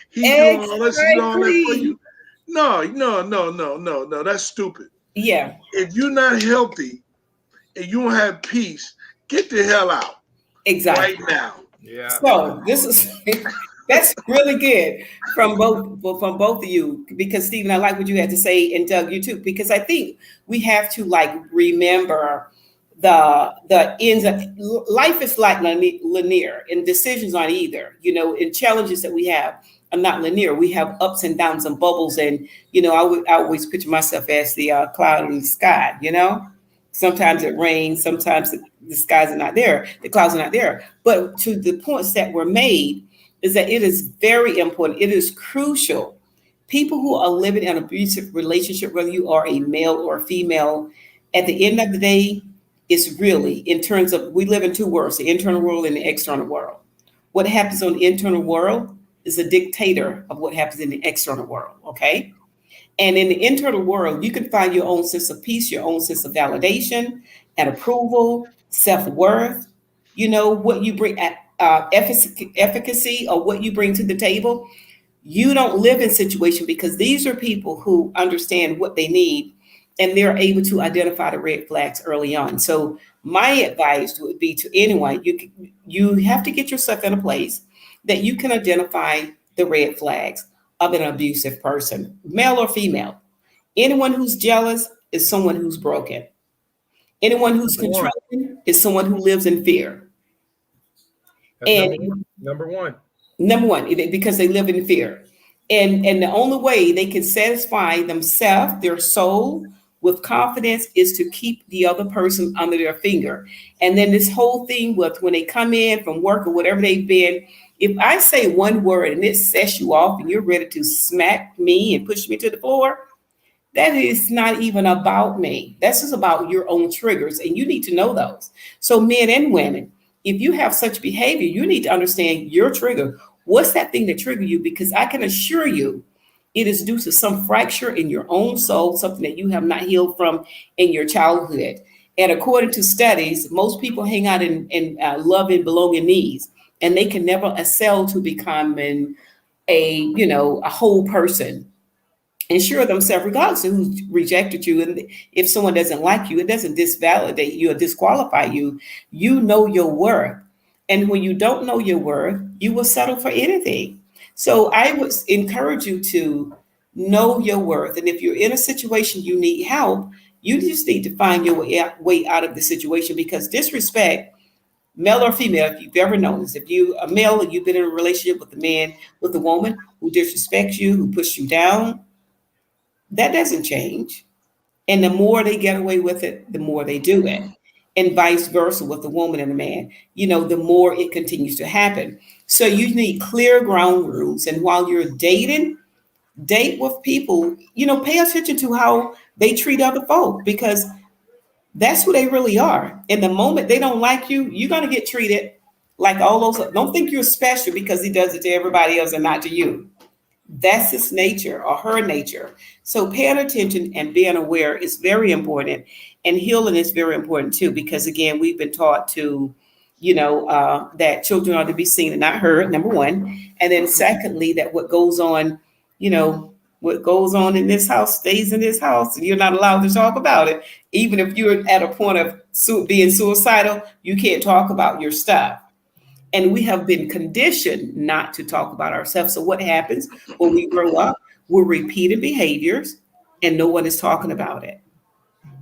all this and all that for you. No. That's stupid. Yeah. If you're not healthy and you don't have peace, get the hell out. Exactly. Right now. Yeah. So this is that's really good from both of you, because Stephen, I like what you had to say, and Doug, you too, because I think we have to remember the ends of life is like linear, and decisions aren't either. And challenges that we have are not linear. We have ups and downs and bubbles, and I always picture myself as the cloud in the sky. Sometimes it rains, sometimes the skies are not there, the clouds are not there. But to the points that were made is that it is very important. It is crucial. People who are living in an abusive relationship, whether you are a male or a female, at the end of the day, it's really in terms of, we live in two worlds, the internal world and the external world. What happens on the internal world is a dictator of what happens in the external world, okay? And in the internal world, you can find your own sense of peace, your own sense of validation and approval, self-worth, what you bring, efficacy, or what you bring to the table. You don't live in situation, because these are people who understand what they need, and they're able to identify the red flags early on. So my advice would be to anyone, you have to get yourself in a place that you can identify the red flags of an abusive person, male or female. Anyone who's jealous is someone who's broken. Anyone who's Number one. controlling is someone who lives in fear. That's And number one. number one, because they live in fear. And the only way they can satisfy themselves, their soul, with confidence is to keep the other person under their finger. And then this whole thing with when they come in from work or whatever they've been, if I say one word and it sets you off and you're ready to smack me and push me to the floor, that is not even about me. That's just about your own triggers, and you need to know those. So men and women, if you have such behavior, you need to understand your trigger. What's that thing that triggered you? Because I can assure you it is due to some fracture in your own soul, something that you have not healed from in your childhood. And according to studies, most people hang out in love and belonging needs, and they can never excel to becoming a whole person. Ensure themselves, regardless of who rejected you. And if someone doesn't like you, it doesn't disvalidate you or disqualify you. You know your worth. And when you don't know your worth, you will settle for anything. So I would encourage you to know your worth. And if you're in a situation you need help, you just need to find your way out of the situation, because disrespect, male or female, if you've ever noticed, if you a male and you've been in a relationship with a man, with a woman who disrespects you, who puts you down, that doesn't change. And the more they get away with it, the more they do it. And vice versa with the woman and the man, the more it continues to happen. So you need clear ground rules. And while you're dating, date with people, pay attention to how they treat other folk, because that's who they really are. In the moment they don't like you, you're going to get treated like all those. Don't think you're special because he does it to everybody else and not to you. That's his nature or her nature. So paying attention and being aware is very important. And healing is very important too, because again, we've been taught to, that children are to be seen and not heard, number one. And then secondly, that what goes on in this house stays in this house, and you're not allowed to talk about it. Even if you're at a point of being suicidal, you can't talk about your stuff. And we have been conditioned not to talk about ourselves. So what happens when we grow up? We're repeating behaviors and no one is talking about it.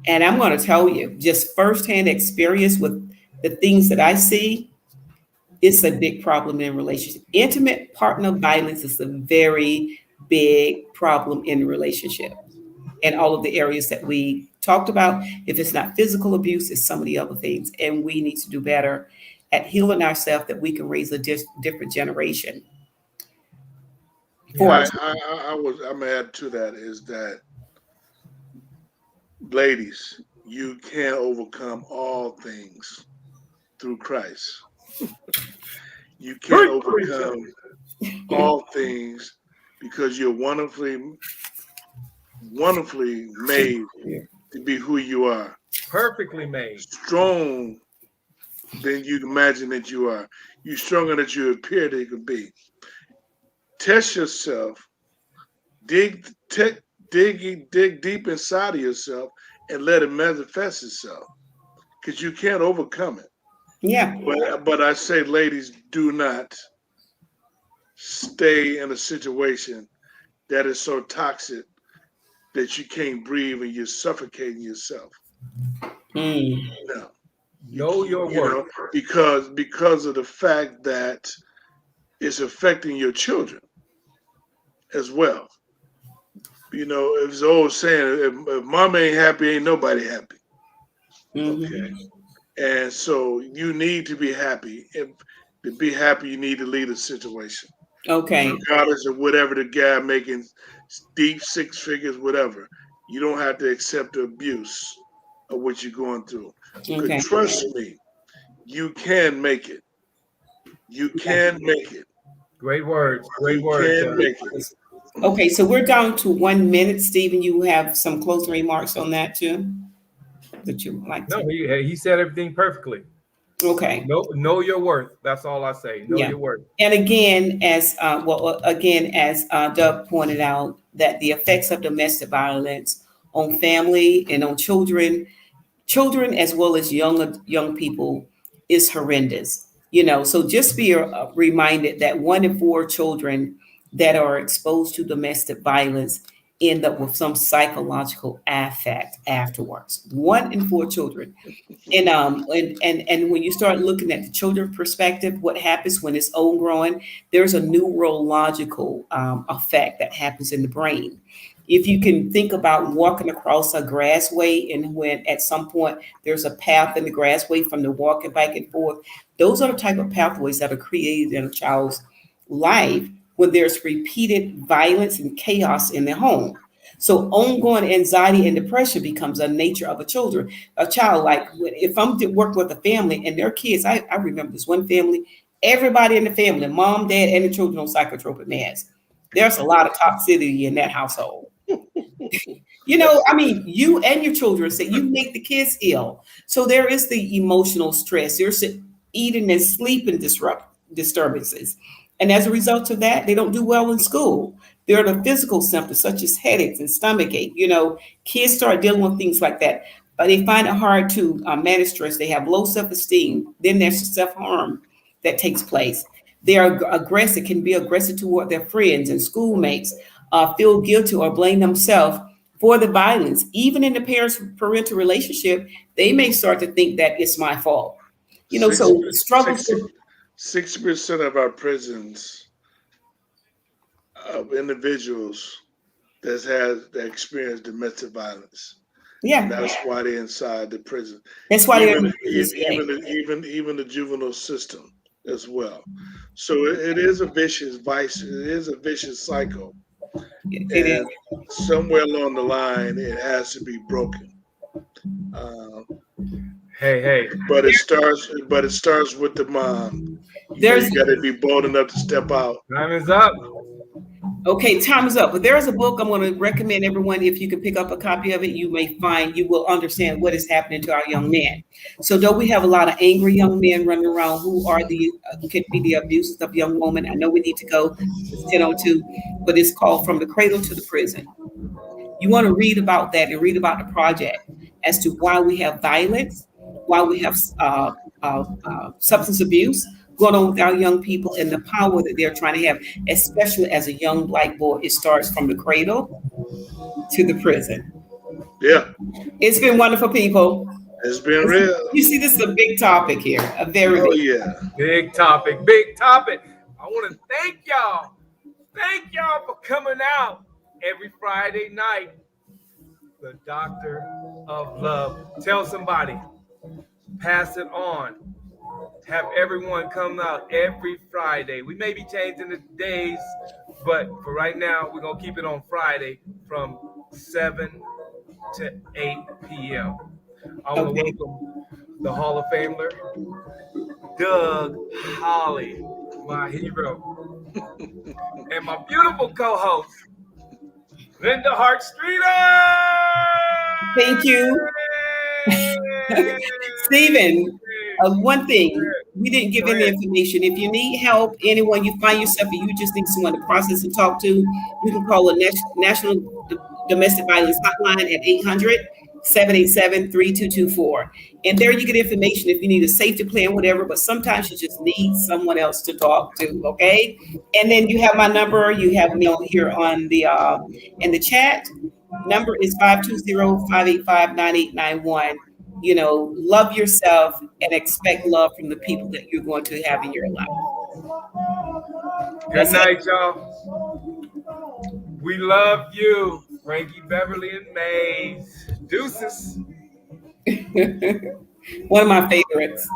And I'm going to tell you, just firsthand experience with the things that I see, it's a big problem in relationships. Intimate partner violence is a very big problem in relationship. And all of the areas that we talked about, if it's not physical abuse, it's some of the other things. And we need to do better at healing ourselves, that we can raise a different generation. I'm gonna add to that is that, ladies, you can overcome all things through Christ. You can overcome all things because you're wonderfully made to be who you are. Perfectly made. Strong than you imagine that you are. You're stronger than you appear that you could be. Test yourself. Dig deep inside of yourself and let it manifest itself, because you can't overcome it. Yeah. But I say, ladies, do not stay in a situation that is so toxic that you can't breathe and you're suffocating yourself. No. Know your worth. Because of the fact that it's affecting your children as well. It's the old saying, if mama ain't happy, ain't nobody happy. Okay. And so you need to be happy. And to be happy, you need to lead a situation. Okay. Regardless of whatever the guy making deep six figures, whatever. You don't have to accept the abuse of what you're going through. Okay. But trust me, you can make it. You can make it. Great words. You can make it. Okay, so we're down to 1 minute. Stephen, you have some closing remarks on that too? That you would like to? No, he said everything perfectly. Okay. Know your worth. That's all I say. Know your worth. And again, as Doug pointed out, that the effects of domestic violence on family and on children as well as young people, is horrendous. So just be reminded that 1 in 4 children that are exposed to domestic violence end up with some psychological affect afterwards. 1 in 4 children. And when you start looking at the children's perspective, what happens when it's old growing, there's a neurological effect that happens in the brain. If you can think about walking across a grassway, and when at some point there's a path in the grassway from the walking back and forth, those are the type of pathways that are created in a child's life when there's repeated violence and chaos in their home. So ongoing anxiety and depression becomes a nature of a child. Like if I'm working with a family and their kids, I remember this one family, everybody in the family, mom, dad, and the children on psychotropic meds. There's a lot of toxicity in that household. I mean, you and your children say you make the kids ill. So there is the emotional stress. There's the eating and sleeping disturbances. And as a result of that, they don't do well in school. There are the physical symptoms such as headaches and stomach ache. Kids start dealing with things like that. But they find it hard to manage stress. They have low self-esteem. Then there's the self-harm that takes place. They are aggressive, can be aggressive toward their friends and schoolmates, feel guilty or blame themselves for the violence. Even in the parental relationship, they may start to think that it's my fault. So struggles. 60% of our prisons of individuals that experience domestic violence. Yeah, and that's why they're inside the prison. That's why even the juvenile system as well. So it is a vicious vice. It is a vicious cycle. It is. Somewhere along the line, it has to be broken. Hey. But it starts with the mom. You got to be bold enough to step out. Time is up. Okay, time is up. But there is a book I'm going to recommend everyone. If you can pick up a copy of it, you will understand what is happening to our young men. So though we have a lot of angry young men running around who are could be the abusers of young women. I know we need to go to 10:02, but it's called From the Cradle to the Prison. You want to read about that and read about the project as to why we have violence, why we have substance abuse going on with our young people, and the power that they're trying to have, especially as a young Black boy. It starts from the cradle to the prison. Yeah. It's been wonderful, people. It's been real. You see, this is a big topic here. A very big topic. Big topic. I want to thank y'all. Thank y'all for coming out every Friday night. The Doctor of Love. Tell somebody. Pass it on. Have everyone come out every Friday. We may be changing the days, but for right now, we're going to keep it on Friday from 7 to 8 p.m. I want to welcome the Hall of Famer, Doug Holly, my hero, and my beautiful co-host, Linda Hart Streeter. Thank you. Stephen, one thing, we didn't give any information. If you need help, anyone you find yourself and you just need someone to process and talk to, you can call a National Domestic Violence Hotline at 800-787-3224. And there you get information if you need a safety plan, whatever, but sometimes you just need someone else to talk to, okay? And then you have my number. You have me on here on the in the chat. Number is 520-585-9891. Love yourself and expect love from the people that you're going to have in your life. Good night, y'all. We love you, Frankie, Beverly, and Mays. Deuces. One of my favorites.